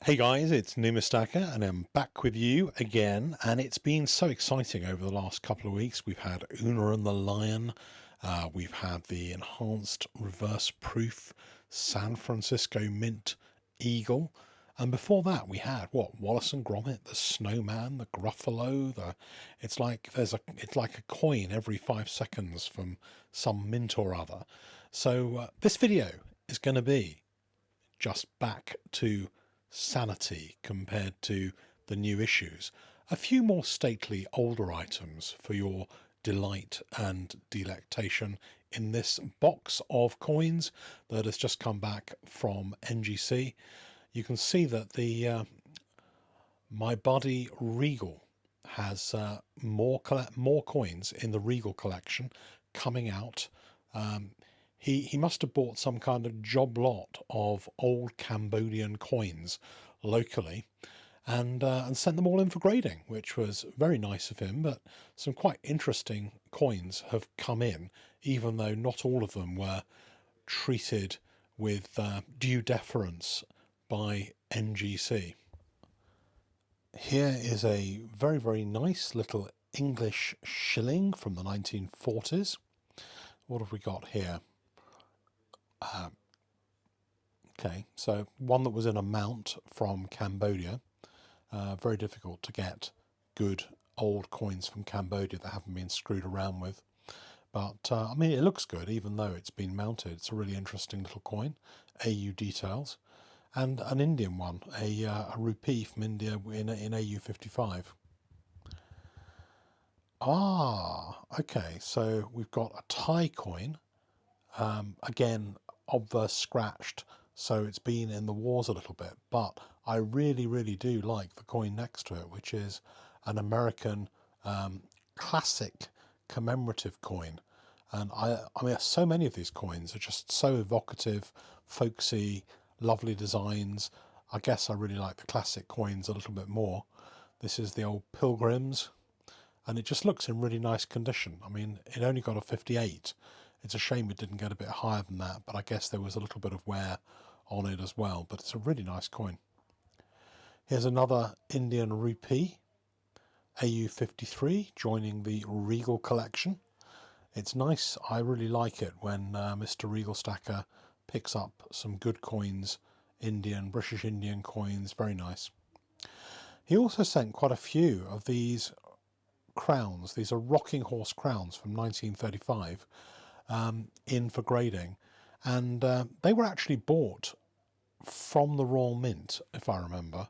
Hey guys, it's numismatics and I'm back with you again, and it's been so exciting over the last couple of weeks. We've had Una and the Lion, we've had the enhanced reverse proof San Francisco Mint Eagle, and before that we had Wallace and Gromit, the Snowman, the Gruffalo, it's like a coin every 5 seconds from some mint or other. So this video is going to be just back to sanity compared to the new issues. A few more stately older items for your delight and delectation in this box of coins that has just come back from NGC. You can see that the My Buddy Regal has more coins in the Regal collection coming out. He must have bought some kind of job lot of old Cambodian coins locally and sent them all in for grading, which was very nice of him. But some quite interesting coins have come in, even though not all of them were treated with due deference by NGC. Here is a very, very nice little English shilling from the 1940s. What have we got here? Okay, so one that was in a mount from Cambodia. Very difficult to get good old coins from Cambodia that haven't been screwed around with. But I mean, it looks good even though it's been mounted. It's a really interesting little coin. AU details. And an Indian one, a rupee from India in AU 55. Ah, okay, so we've got a Thai coin, again, obverse scratched, so it's been in the wars a little bit, but I really, really do like the coin next to it, which is an American classic commemorative coin. And I mean, so many of these coins are just so evocative, folksy, lovely designs. I guess I really like the classic coins a little bit more. This is the old Pilgrims, and it just looks in really nice condition. I mean, it only got a 58. It's a shame it didn't get a bit higher than that, but I guess there was a little bit of wear on it as well. But it's a really nice coin. Here's another Indian rupee, AU 53, joining the Regal collection. It's nice. I really like it when Mr. Regal Stacker picks up some good coins, British Indian coins. Very nice. He also sent quite a few of these crowns. These are rocking horse crowns from 1935 in for grading, and they were actually bought from the Royal Mint, if I remember,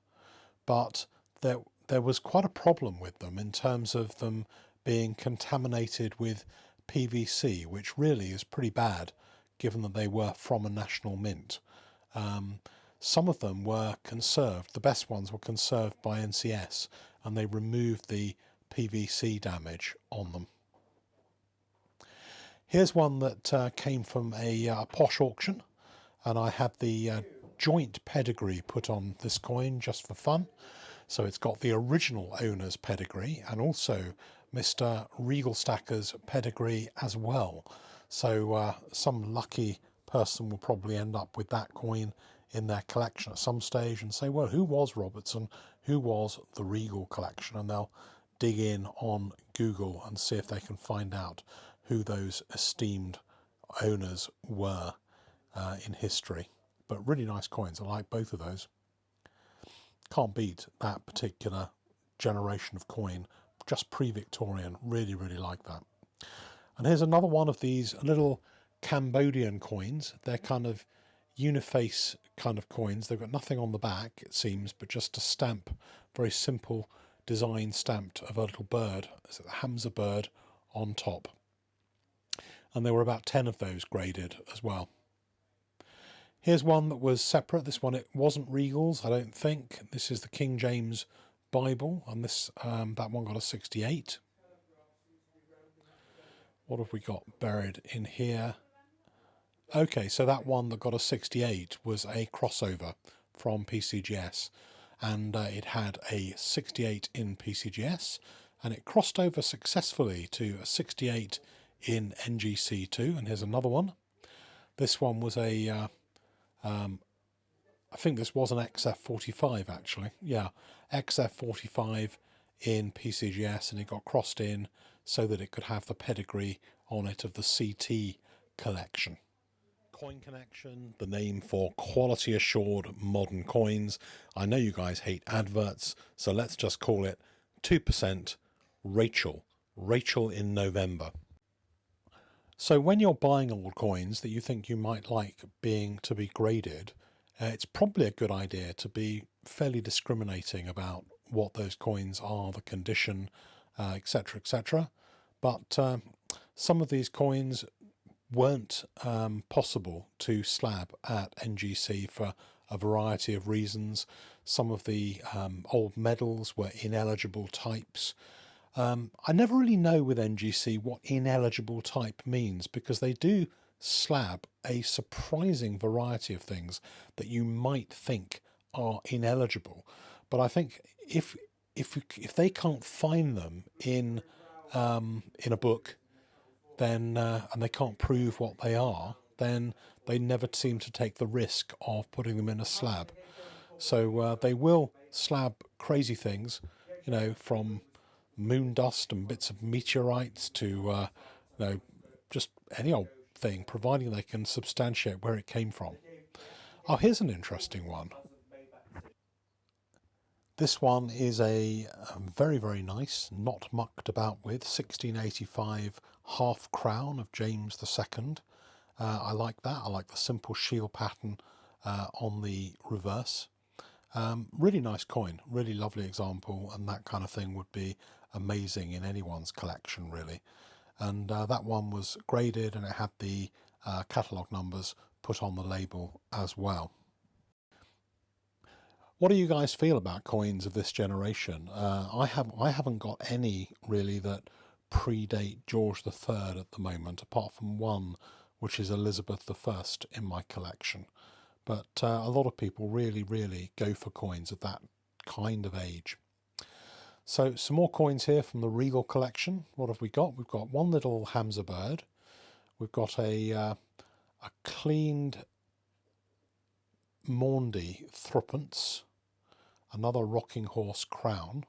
but there was quite a problem with them in terms of them being contaminated with PVC, which really is pretty bad given that they were from a national mint. Some of them were conserved. The best ones were conserved by NCS, and they removed the PVC damage on them. Here's one that came from a posh auction, and I had the joint pedigree put on this coin just for fun. So it's got the original owner's pedigree and also Mr. Regal Stacker's pedigree as well. So some lucky person will probably end up with that coin in their collection at some stage and say, well, who was Robertson? Who was the Regal collection? And they'll dig in on Google and see if they can find out who those esteemed owners were in history. But really nice coins. I like both of those. Can't beat that particular generation of coin. Just pre-Victorian. Really, really like that. And here's another one of these little Cambodian coins. They're kind of uniface kind of coins. They've got nothing on the back, it seems, but just a stamp. Very simple design stamped of a little bird. It's a Hamza bird on top. And there were about 10 of those graded as well. Here's one that was separate. This one, it wasn't Regals, I don't think. This is the King James Bible, and this that one got a 68. What have we got buried in here? Okay, so that one that got a 68 was a crossover from PCGS, and it had a 68 in PCGS, and it crossed over successfully to a 68 in NGC2. And here's another one. This one was a I think this was an XF45 actually. Yeah, XF45 in PCGS, and it got crossed in so that it could have the pedigree on it of the CT collection. Coin Connection, the name for quality assured modern coins. I know you guys hate adverts, so let's just call it 2% Rachel. Rachel in November. So when you're buying old coins that you think you might like being to be graded, it's probably a good idea to be fairly discriminating about what those coins are, the condition, etc., etc. But some of these coins weren't possible to slab at NGC for a variety of reasons. Some of the old medals were ineligible types. I never really know with NGC what ineligible type means, because they do slab a surprising variety of things that you might think are ineligible. But I think if they can't find them in a book, then and they can't prove what they are, then they never seem to take the risk of putting them in a slab. So they will slab crazy things, from moon dust and bits of meteorites to just any old thing, providing they can substantiate where it came from. Oh, here's an interesting one. This one is a very, very nice, not mucked about with 1685 half crown of James II. I like that. I like the simple shield pattern on the reverse. Really nice coin, really lovely example, and that kind of thing would be amazing in anyone's collection, really. And that one was graded, and it had the catalogue numbers put on the label as well. What do you guys feel about coins of this generation? I haven't got any really that predate George III at the moment, apart from one which is Elizabeth I in my collection. But a lot of people really, really go for coins of that kind of age. So some more coins here from the Regal collection. What have we got? We've got one little Hamza bird. We've got a cleaned Maundy threepence, another rocking horse crown,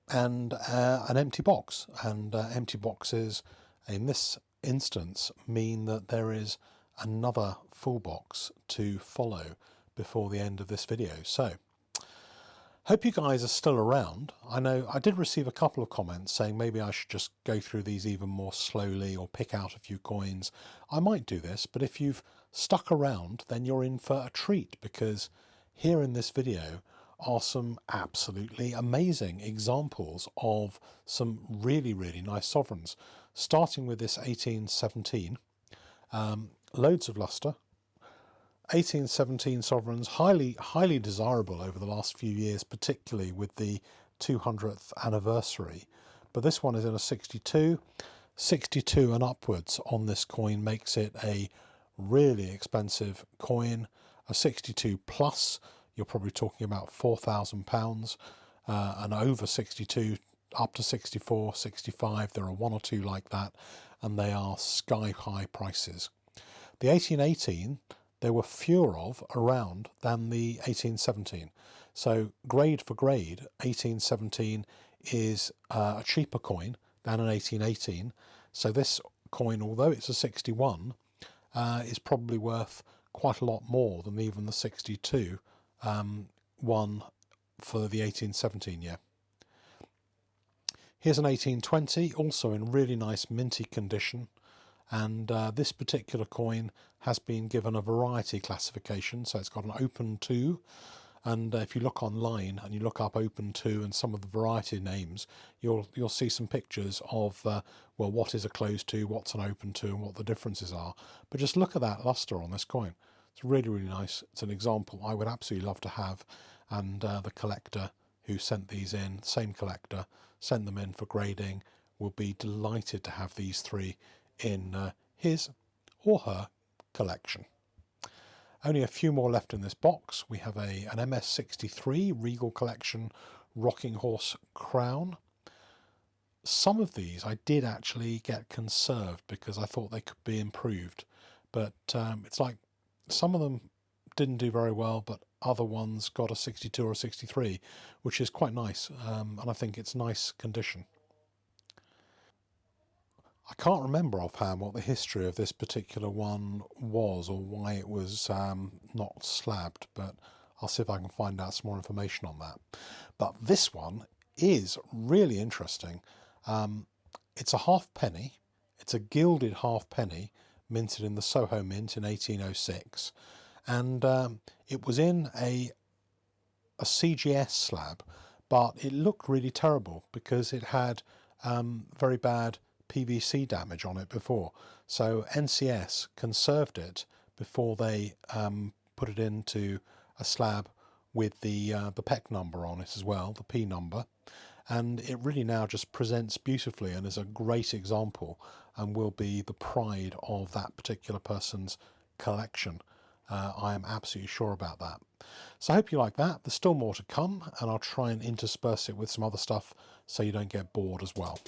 and an empty box. And empty boxes in this instance mean that there is another full box to follow before the end of this video. So hope you guys are still around. I know I did receive a couple of comments saying maybe I should just go through these even more slowly or pick out a few coins. I might do this, but if you've stuck around, then you're in for a treat, because here in this video are some absolutely amazing examples of some really, really nice sovereigns. Starting with this 1817, loads of luster. 1817 sovereigns, highly desirable over the last few years, particularly with the 200th anniversary. But this one is in a 62. 62 and upwards on this coin makes it a really expensive coin. A 62 plus, you're probably talking about £4,000, and over 62 up to 64, 65, there are one or two like that, and they are sky high prices. The 1818, there were fewer of around than the 1817. So grade for grade, 1817 is a cheaper coin than an 1818. So this coin, although it's a 61, is probably worth quite a lot more than even the 62 one for the 1817 year. Here's an 1820, also in really nice minty condition. And this particular coin has been given a variety classification, so it's got an open 2, and if you look online and you look up open 2 and some of the variety names, you'll see some pictures of well, what is a closed 2, what's an open 2, and what the differences are. But just look at that luster on this coin. It's really, really nice. It's an example I would absolutely love to have, and the collector who sent these in, same collector, sent them in for grading, will be delighted to have these three in his or her collection. Only a few more left in this box. We have an MS63 Regal Collection Rocking Horse Crown. Some of these I did actually get conserved because I thought they could be improved, but it's like some of them didn't do very well, but other ones got a 62 or a 63, which is quite nice, and I think it's nice condition. I can't remember offhand what the history of this particular one was or why it was not slabbed, but I'll see if I can find out some more information on that. But this one is really interesting. It's a halfpenny. It's a gilded halfpenny, minted in the Soho Mint in 1806, and it was in a CGS slab, but it looked really terrible because it had very bad PVC damage on it before. So NCS conserved it before they put it into a slab with the PEC number on it as well, the P number. And it really now just presents beautifully and is a great example and will be the pride of that particular person's collection. I am absolutely sure about that. So I hope you like that. There's still more to come, and I'll try and intersperse it with some other stuff so you don't get bored as well.